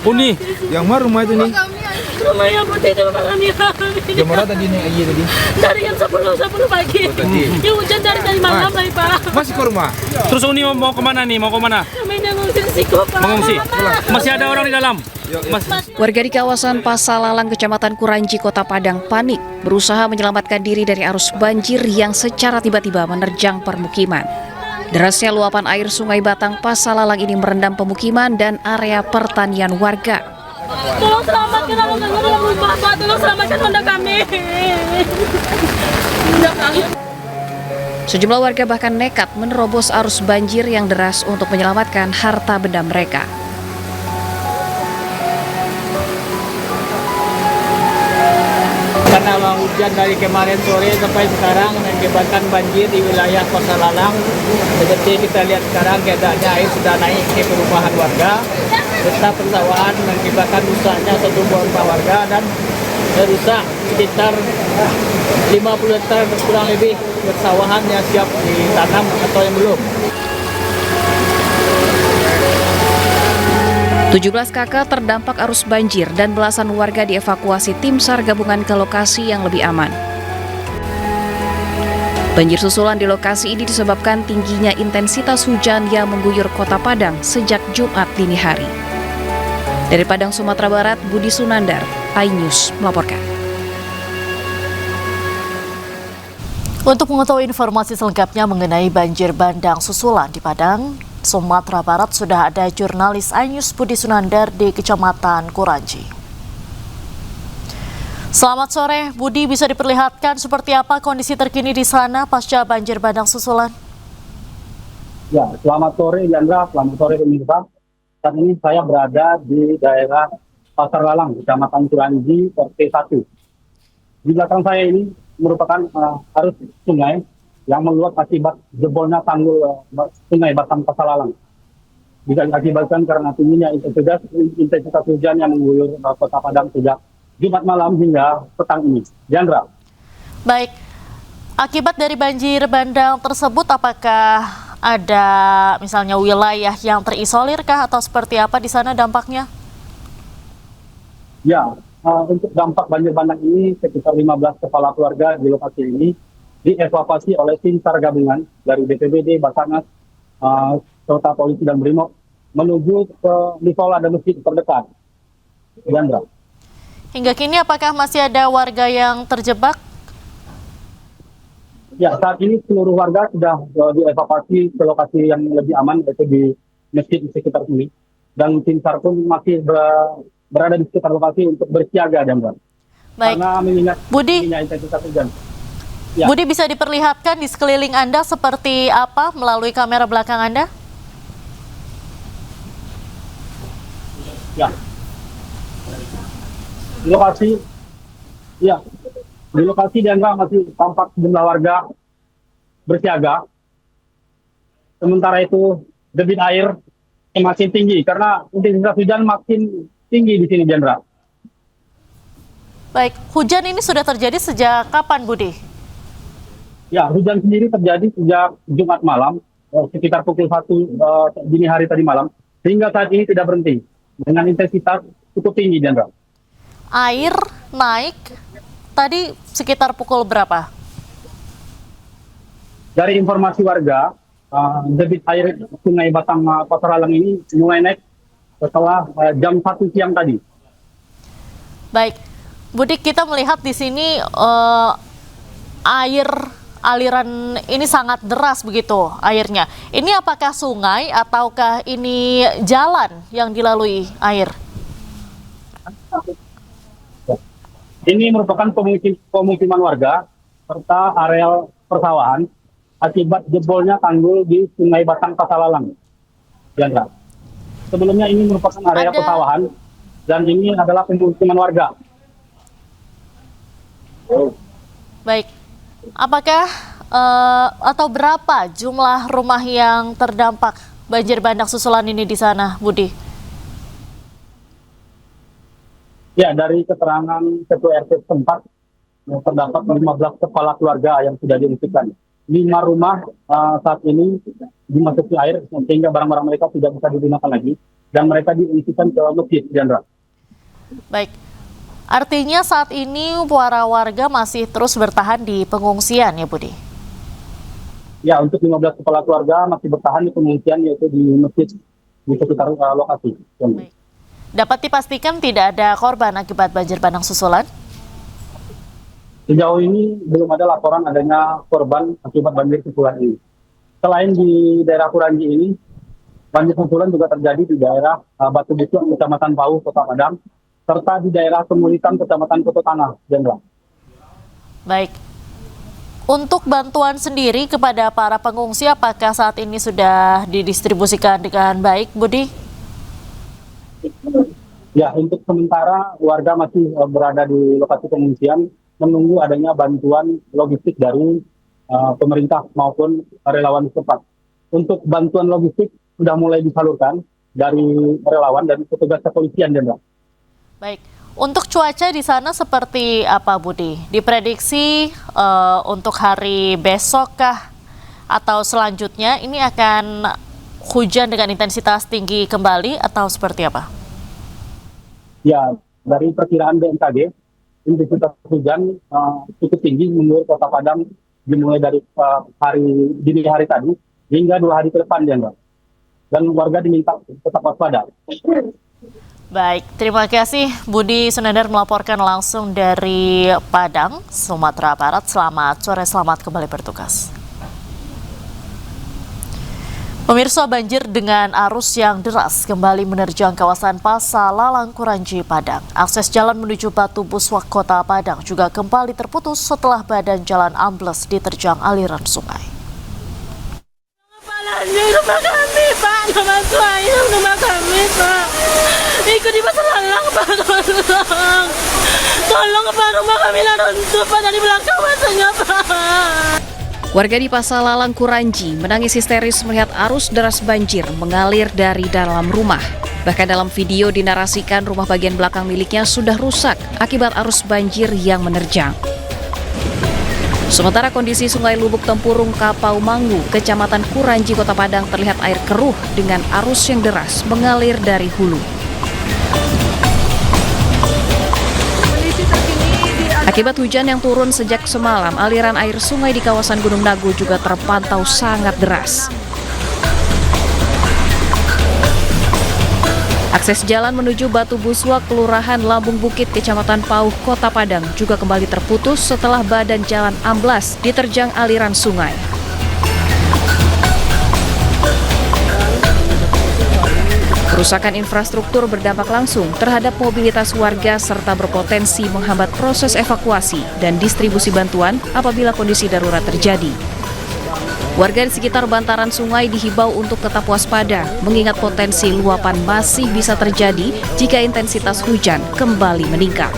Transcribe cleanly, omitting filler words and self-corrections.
Uni, yang mana rumah itu nih? Rumah yang putih itu kami. Jam berapa tadi nih Ayi tadi? Dari jam 10 pagi. Ya hujan dari malam lagi Pak. Masih ke rumah? Terus Uni mau kemana nih? Mau kemana? Kami ngungsi di Siko Pak. Mengungsi? Masih ada orang di dalam? Warga di kawasan Pasalalang, Kecamatan Kuranji, Kota Padang panik berusaha menyelamatkan diri dari arus banjir yang secara tiba-tiba menerjang permukiman. Derasnya luapan air Sungai Batang Pasalalang ini merendam pemukiman dan area pertanian warga. Tolong selamatkan rumah Pak. Tolong selamatkan Honda kami. Sejumlah warga bahkan nekat menerobos arus banjir yang deras untuk menyelamatkan harta benda mereka. Karena hujan dari kemarin sore sampai sekarang mengakibatkan banjir di wilayah Pasalalang. Seperti kita lihat sekarang keadaannya air sudah naik ke perumahan warga. Serta persawahan mengakibatkan rusaknya satu buah rumah warga dan rusak sekitar 50 hektar kurang lebih persawahan yang siap ditanam atau yang belum. 17 kakak terdampak arus banjir dan belasan warga dievakuasi tim SAR gabungan ke lokasi yang lebih aman. Banjir susulan di lokasi ini disebabkan tingginya intensitas hujan yang mengguyur Kota Padang sejak Jumat dini hari. Dari Padang, Sumatera Barat, Budi Sunandar, iNews melaporkan. Untuk mengetahui informasi selengkapnya mengenai banjir bandang susulan di Padang, Sumatera Barat, sudah ada jurnalis iNews Budi Sunandar di Kecamatan Kuranji. Selamat sore, Budi, bisa diperlihatkan seperti apa kondisi terkini di sana pasca banjir bandang susulan? Ya, selamat sore Yandra, selamat sore pemirsa. Saat ini saya berada di daerah Pasar Lalang, Kecamatan Kuranji, RT 1. Di belakang saya ini merupakan arus sungai yang meluap akibat jebolnya tanggul Sungai Batang Pasalalang. Bisa diakibatkan karena tingginya intensitas hujan yang mengguyur Kota Padang sejak Jumat malam hingga petang ini. Yandra. Baik, akibat dari banjir bandang tersebut apakah ada misalnya wilayah yang terisolirkah atau seperti apa di sana dampaknya? Ya, untuk dampak banjir bandang ini sekitar 15 kepala keluarga di lokasi ini dievakuasi oleh tim SAR gabungan dari BPBD, Basarnas, serta polisi dan Brimob menuju ke musola dan masjid terdekat. Yandra. Hingga kini apakah masih ada warga yang terjebak? Ya, saat ini seluruh warga sudah dievakuasi ke lokasi yang lebih aman, yaitu di masjid di sekitar sini. Dan tim SAR pun masih berada di sekitar lokasi untuk bersiaga, Yandra. Baik, Karena mengingat Budi, intensitas hujan. Ya. Budi, bisa diperlihatkan di sekeliling Anda seperti apa melalui kamera belakang Anda? Ya. Di lokasi Diandra masih tampak sejumlah warga bersiaga. Sementara itu debit air makin tinggi karena intensitas hujan makin tinggi di sini, Diandra. Baik, hujan ini sudah terjadi sejak kapan, Budi? Ya, hujan sendiri terjadi sejak Jumat malam, sekitar pukul 1 dini hari tadi malam, hingga saat ini tidak berhenti dengan intensitas cukup tinggi, Diandra. Air naik tadi sekitar pukul berapa? Dari informasi warga, debit air Sungai Batang Pasaralang ini mulai naik setelah jam 1 siang tadi. Baik, Budi, kita melihat di sini air aliran ini sangat deras begitu airnya. Ini apakah sungai ataukah ini jalan yang dilalui air? Ini merupakan pemukiman warga serta areal persawahan akibat jebolnya tanggul di Sungai Batang Pasalalang. Yandra. Sebelumnya ini merupakan area persawahan dan ini adalah pemukiman warga. Baik, apakah atau berapa jumlah rumah yang terdampak banjir bandang susulan ini di sana, Budi? Ya, dari keterangan Ketua RT setempat terdapat 15 kepala keluarga yang sudah diungsikan. 5 rumah saat ini dimasuki air sehingga barang-barang mereka tidak bisa digunakan lagi. dan mereka diungsikan ke masjid, Jandra. Baik, artinya saat ini para warga masih terus bertahan di pengungsian ya Budi? Ya, untuk 15 kepala keluarga masih bertahan di pengungsian, yaitu di masjid di sekitar lokasi. Baik. Dapat dipastikan tidak ada korban akibat banjir bandang susulan? Sejauh ini belum ada laporan adanya korban akibat banjir susulan ini. Selain di daerah Kuranji ini, banjir susulan juga terjadi di daerah Batu Busuk, Kecamatan Pauh, Kota Padang, serta di daerah Kemulitan, Kecamatan Koto Tanah, Jenderal. Baik. Untuk bantuan sendiri kepada para pengungsi, apakah saat ini sudah didistribusikan dengan baik, Budi? Ya, untuk sementara warga masih berada di lokasi pengungsian, menunggu adanya bantuan logistik dari pemerintah maupun relawan setempat. Untuk bantuan logistik sudah mulai disalurkan dari relawan dan petugas kepolisian, Jenderal. Baik, untuk cuaca di sana seperti apa, Budi? Diprediksi untuk hari besok kah atau selanjutnya ini akan hujan dengan intensitas tinggi kembali atau seperti apa? Ya, dari perkiraan BMKG, intensitas hujan cukup tinggi menurut Kota Padang dimulai dari dini hari tadi hingga 2 hari ke depan, Jenderal. Dan warga diminta tetap waspada. Baik, terima kasih Budi Sunandar melaporkan langsung dari Padang, Sumatera Barat. Selamat sore, selamat kembali bertugas. Pemirsa, banjir dengan arus yang deras kembali menerjang kawasan Pasar Lalang Kuranji, Padang. Akses jalan menuju Batu Buswak, Kota Padang juga kembali terputus setelah badan jalan ambles diterjang aliran sungai. Rumah kami, Pak. Nama saya rumah kami, Pak. Ikut di Pasar Lalang, Pak. Tolong, Pak. Rumah kami lah runtuh, Pak. Dari belakang masanya, Pak. Warga di Pasar Lalang Kuranji menangis histeris melihat arus deras banjir mengalir dari dalam rumah. Bahkan dalam video dinarasikan rumah bagian belakang miliknya sudah rusak akibat arus banjir yang menerjang. Sementara kondisi Sungai Lubuk Tempurung Kapau Mangu, Kecamatan Kuranji, Kota Padang terlihat air keruh dengan arus yang deras mengalir dari hulu. Akibat hujan yang turun sejak semalam, aliran air sungai di kawasan Gunung Nago juga terpantau sangat deras. Akses jalan menuju Batu Buswak, Kelurahan Lambung Bukit, Kecamatan Pauh, Kota Padang juga kembali terputus setelah badan jalan amblas diterjang aliran sungai. Kerusakan infrastruktur berdampak langsung terhadap mobilitas warga serta berpotensi menghambat proses evakuasi dan distribusi bantuan apabila kondisi darurat terjadi. Warga di sekitar bantaran sungai dihimbau untuk tetap waspada, mengingat potensi luapan masih bisa terjadi jika intensitas hujan kembali meningkat.